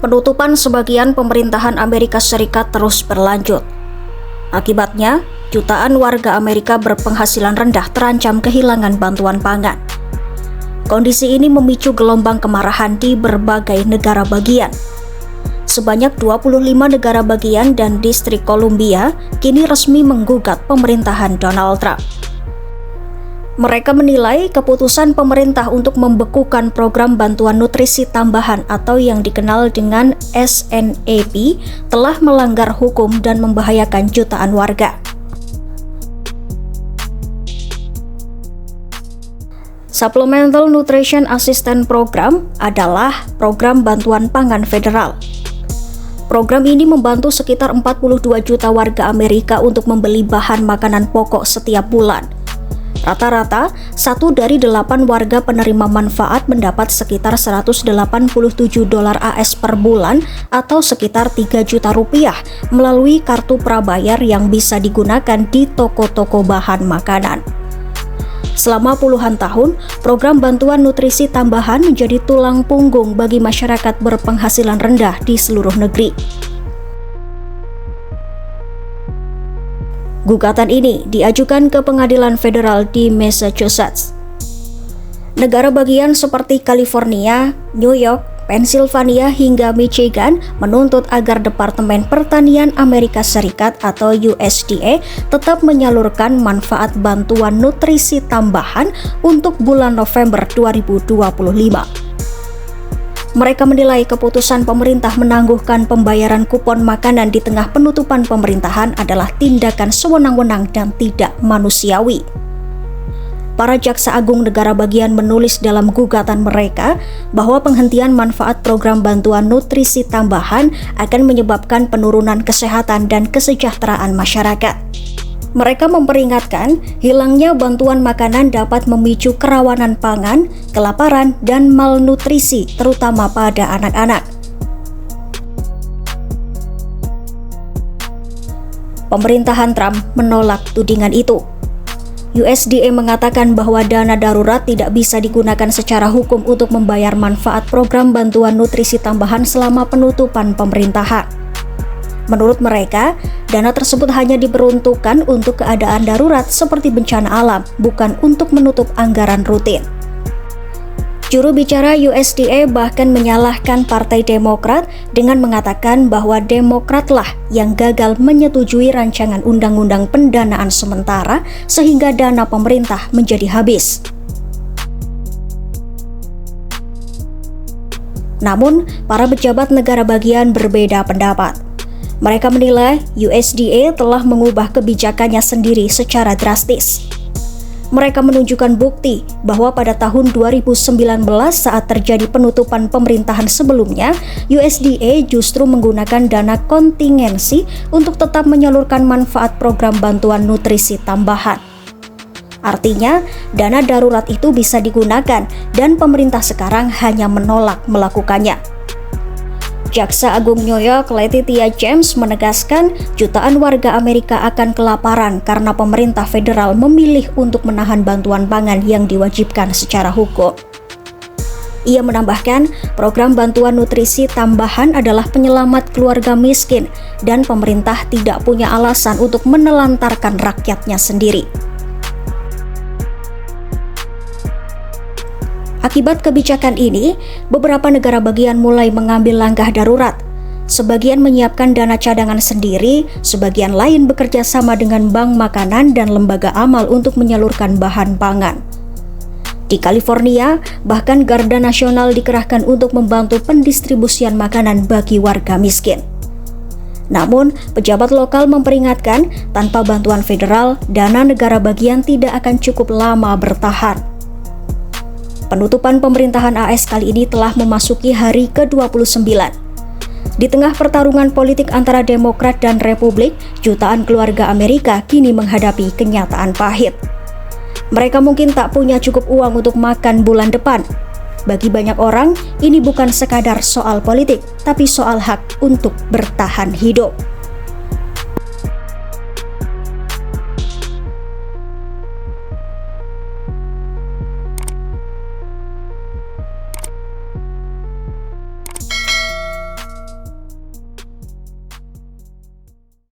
Penutupan sebagian pemerintahan Amerika Serikat terus berlanjut. Akibatnya, jutaan warga Amerika berpenghasilan rendah terancam kehilangan bantuan pangan. Kondisi ini memicu gelombang kemarahan di berbagai negara bagian. Sebanyak 25 negara bagian dan distrik Columbia kini resmi menggugat pemerintahan Donald Trump. Mereka menilai keputusan pemerintah untuk membekukan program bantuan nutrisi tambahan atau yang dikenal dengan SNAP telah melanggar hukum dan membahayakan jutaan warga. Supplemental Nutrition Assistance Program adalah program bantuan pangan federal. Program ini membantu sekitar 42 juta warga Amerika untuk membeli bahan makanan pokok setiap bulan. Rata-rata, 1 dari 8 warga penerima manfaat mendapat sekitar $187 AS per bulan atau sekitar 3 juta rupiah melalui kartu prabayar yang bisa digunakan di toko-toko bahan makanan. Selama puluhan tahun, program bantuan nutrisi tambahan menjadi tulang punggung bagi masyarakat berpenghasilan rendah di seluruh negeri. Gugatan ini diajukan ke pengadilan federal di Massachusetts. Negara bagian seperti California, New York, Pennsylvania hingga Michigan menuntut agar Departemen Pertanian Amerika Serikat atau USDA tetap menyalurkan manfaat bantuan nutrisi tambahan untuk bulan November 2025. Mereka menilai keputusan pemerintah menangguhkan pembayaran kupon makanan di tengah penutupan pemerintahan adalah tindakan sewenang-wenang dan tidak manusiawi. Para jaksa agung negara bagian menulis dalam gugatan mereka bahwa penghentian manfaat program bantuan nutrisi tambahan akan menyebabkan penurunan kesehatan dan kesejahteraan masyarakat. Mereka memperingatkan hilangnya bantuan makanan dapat memicu kerawanan pangan, kelaparan, dan malnutrisi terutama pada anak-anak. Pemerintahan Trump menolak tudingan itu. USDA mengatakan bahwa dana darurat tidak bisa digunakan secara hukum untuk membayar manfaat program bantuan nutrisi tambahan selama penutupan pemerintahan. Menurut mereka, dana tersebut hanya diperuntukkan untuk keadaan darurat seperti bencana alam, bukan untuk menutup anggaran rutin. Juru bicara USDA bahkan menyalahkan Partai Demokrat dengan mengatakan bahwa Demokratlah yang gagal menyetujui rancangan undang-undang pendanaan sementara sehingga dana pemerintah menjadi habis. Namun, para pejabat negara bagian berbeda pendapat. Mereka menilai USDA telah mengubah kebijakannya sendiri secara drastis. Mereka menunjukkan bukti bahwa pada tahun 2019 saat terjadi penutupan pemerintahan sebelumnya, USDA justru menggunakan dana kontingensi untuk tetap menyalurkan manfaat program bantuan nutrisi tambahan. Artinya, dana darurat itu bisa digunakan dan pemerintah sekarang hanya menolak melakukannya. Jaksa Agung New York Letitia James menegaskan jutaan warga Amerika akan kelaparan karena pemerintah federal memilih untuk menahan bantuan pangan yang diwajibkan secara hukum. Ia menambahkan, program bantuan nutrisi tambahan adalah penyelamat keluarga miskin dan pemerintah tidak punya alasan untuk menelantarkan rakyatnya sendiri. Akibat kebijakan ini, beberapa negara bagian mulai mengambil langkah darurat. Sebagian menyiapkan dana cadangan sendiri, sebagian lain bekerja sama dengan bank makanan dan lembaga amal untuk menyalurkan bahan pangan. Di California, bahkan Garda Nasional dikerahkan untuk membantu pendistribusian makanan bagi warga miskin. Namun, pejabat lokal memperingatkan, tanpa bantuan federal, dana negara bagian tidak akan cukup lama bertahan. Penutupan pemerintahan AS kali ini telah memasuki hari ke-29. Di tengah pertarungan politik antara Demokrat dan Republik, jutaan keluarga Amerika kini menghadapi kenyataan pahit. Mereka mungkin tak punya cukup uang untuk makan bulan depan. Bagi banyak orang, ini bukan sekadar soal politik, tapi soal hak untuk bertahan hidup.